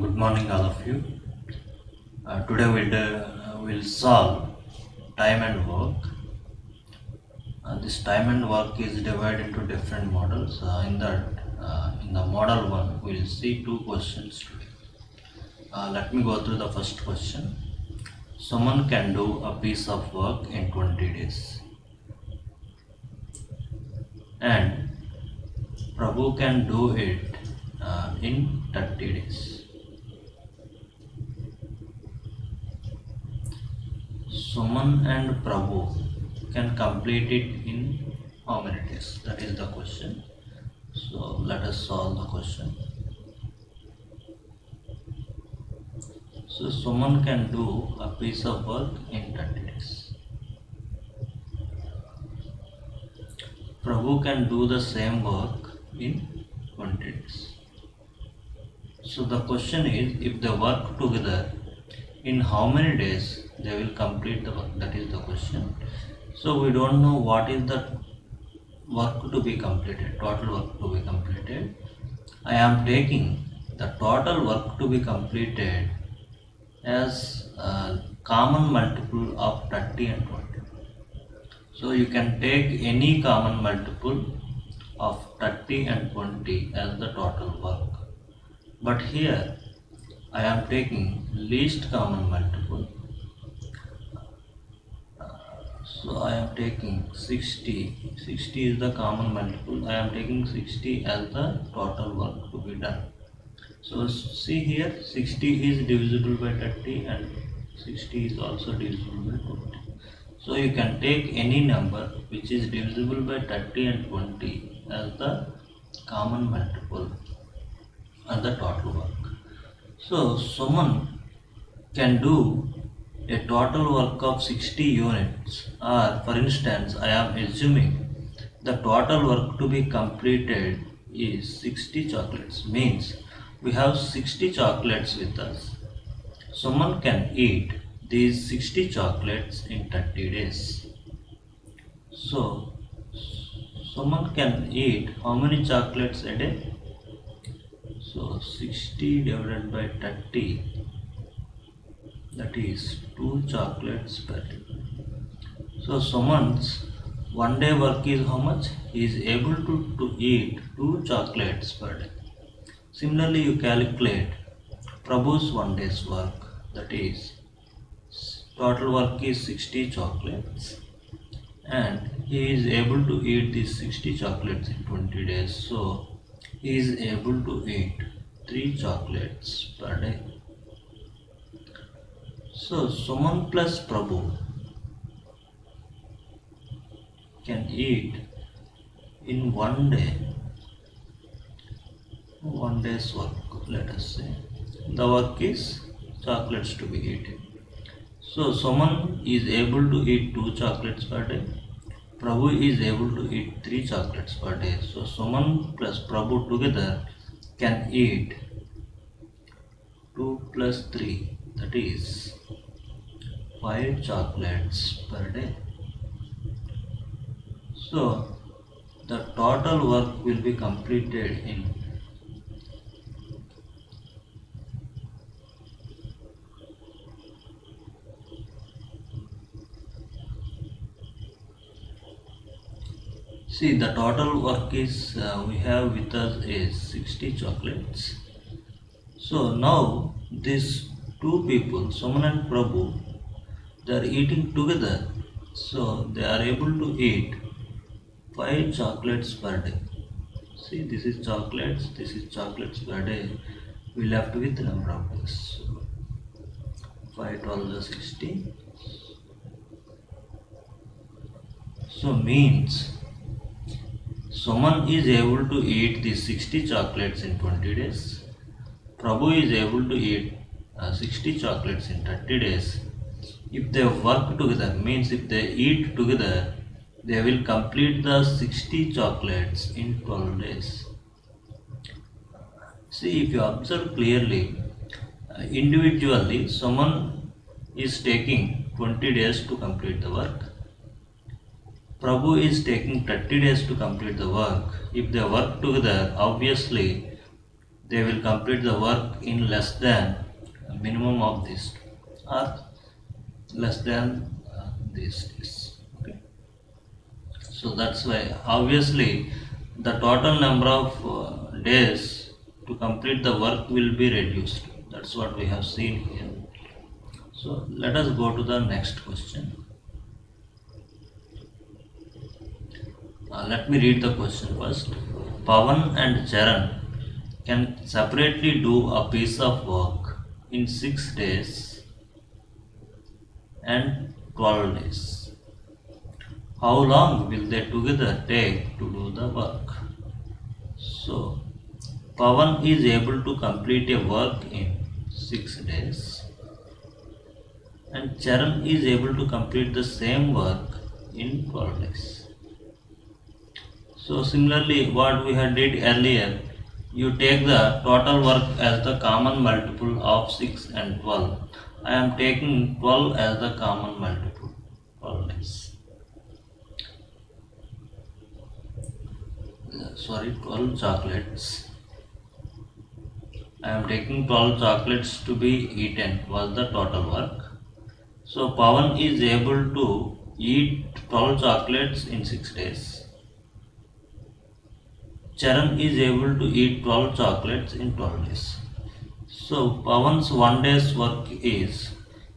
Good morning, all of you. Today we'll solve time and work. This time and work is divided into different models. In the model one, we'll see two questions today. Let me go through the first question. Someone can do a piece of work in 20 days, and Prabhu can do it in 30 days. Suman and Prabhu can complete it in how many days? That is the question. So let us solve the question. So Suman can do a piece of work in 30 days. Prabhu can do the same work in 20 days. So the question is, if they work together, in how many days they will complete the work? That is the question. So we don't know what is the work to be completed, total work to be completed. I am taking the total work to be completed as a common multiple of 30 and 20. So you can take any common multiple of 30 and 20 as the total work. But here I am taking least common multiple. So I am taking 60. 60 is the common multiple. I am taking 60 as the total work to be done. So see here, 60 is divisible by 30 and 60 is also divisible by 20. So you can take any number which is divisible by 30 and 20 as the common multiple and the total work. So someone can do a total work of 60 units, or for instance I am assuming the total work to be completed is 60 chocolates, means we have 60 chocolates with us. Someone can eat these 60 chocolates in 30 days. So someone can eat how many chocolates a day? So 60 divided by 30, that is 2 chocolates per day. So someone's one day work is how much? He is able to eat 2 chocolates per day. Similarly, you calculate Prabhu's one day's work, that is total work is 60 chocolates, and he is able to eat these 60 chocolates in 20 days. So he is able to eat 3 chocolates per day. So Suman plus Prabhu can eat in one day's work, let us say. The work is chocolates to be eaten. So Suman is able to eat 2 chocolates per day. Prabhu is able to eat 3 chocolates per day. So Suman plus Prabhu together can eat 2 plus 3, that is 5 chocolates per day. So the total work will be completed in the total work is we have with us is 60 chocolates. So now these two people, Suman and Prabhu, they are eating together. So they are able to eat 5 chocolates per day. See, this is chocolates per day. We left with the number of days. So 5 12 is 60. So means Suman is able to eat these 60 chocolates in 20 days. Prabhu is able to eat 60 chocolates in 30 days. If they work together, means if they eat together, they will complete the 60 chocolates in 12 days. See, if you observe clearly, individually, someone is taking 20 days to complete the work. Prabhu is taking 30 days to complete the work. If they work together, obviously they will complete the work in less than a minimum of this or less than these days. Okay. So that's why obviously the total number of days to complete the work will be reduced. That's what we have seen here. So let us go to the next question. Let me read the question first. Pawan and Charan can separately do a piece of work in 6 days and 12 days. How long will they together take to do the work? So, Pawan is able to complete a work in 6 days and Charan is able to complete the same work in 12 days. So similarly, what we had did earlier, you take the total work as the common multiple of 6 and 12. I am taking 12 as the common multiple, 12 days. 12 chocolates. I am taking 12 chocolates to be eaten was the total work. So Pawan is able to eat 12 chocolates in 6 days. Charan is able to eat 12 chocolates in 12 days. So Pawan's 1 day's work is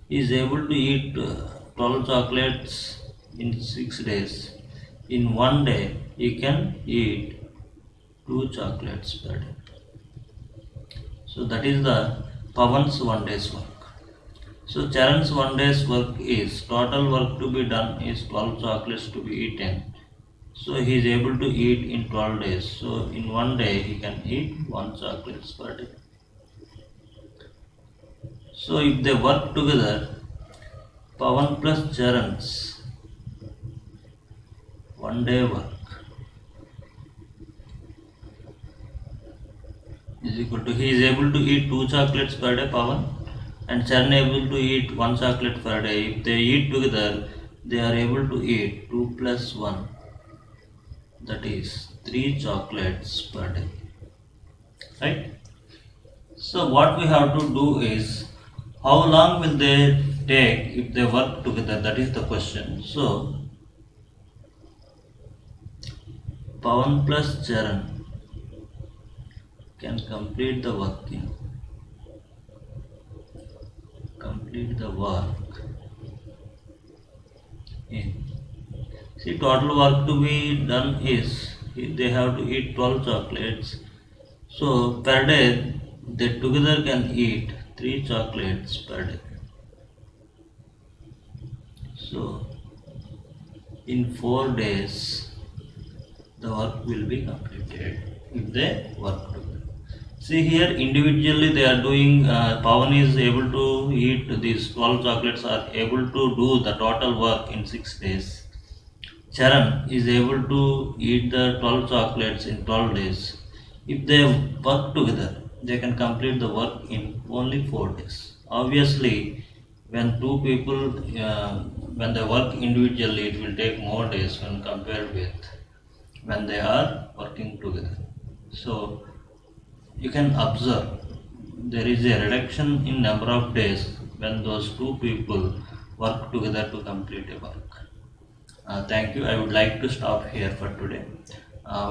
able to eat 12 chocolates in 6 days. In 1 day he can eat 2 chocolates per day. So that is the Pawan's 1 day's work. So Charan's 1 day's work is total work to be done is 12 chocolates to be eaten. So he is able to eat in 12 days. So in 1 day he can eat 1 chocolate per day. So if they work together, Pawan plus Charan's 1 day work is equal to, he is able to eat 2 chocolates per day, Pawan, and Charan able to eat 1 chocolate per day. If they eat together, they are able to eat 2 plus 1. That is 3 chocolates per day, right? So what we have to do is, how long will they take if they work together? That is the question. So Pawan plus Charan can complete the work in see, total work to be done is they have to eat 12 chocolates. So per day they together can eat 3 chocolates per day. So in 4 days the work will be completed if they work together. See here, individually they are doing, Pawan is able to eat these 12 chocolates, are able to do the total work in 6 days. Charan is able to eat the 12 chocolates in 12 days. If they work together, they can complete the work in only 4 days. Obviously, when two people, when they work individually, it will take more days when compared with when they are working together. So, you can observe there is a reduction in number of days when those two people work together to complete a work. Thank you. I would like to stop here for today.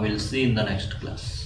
We'll see in the next class.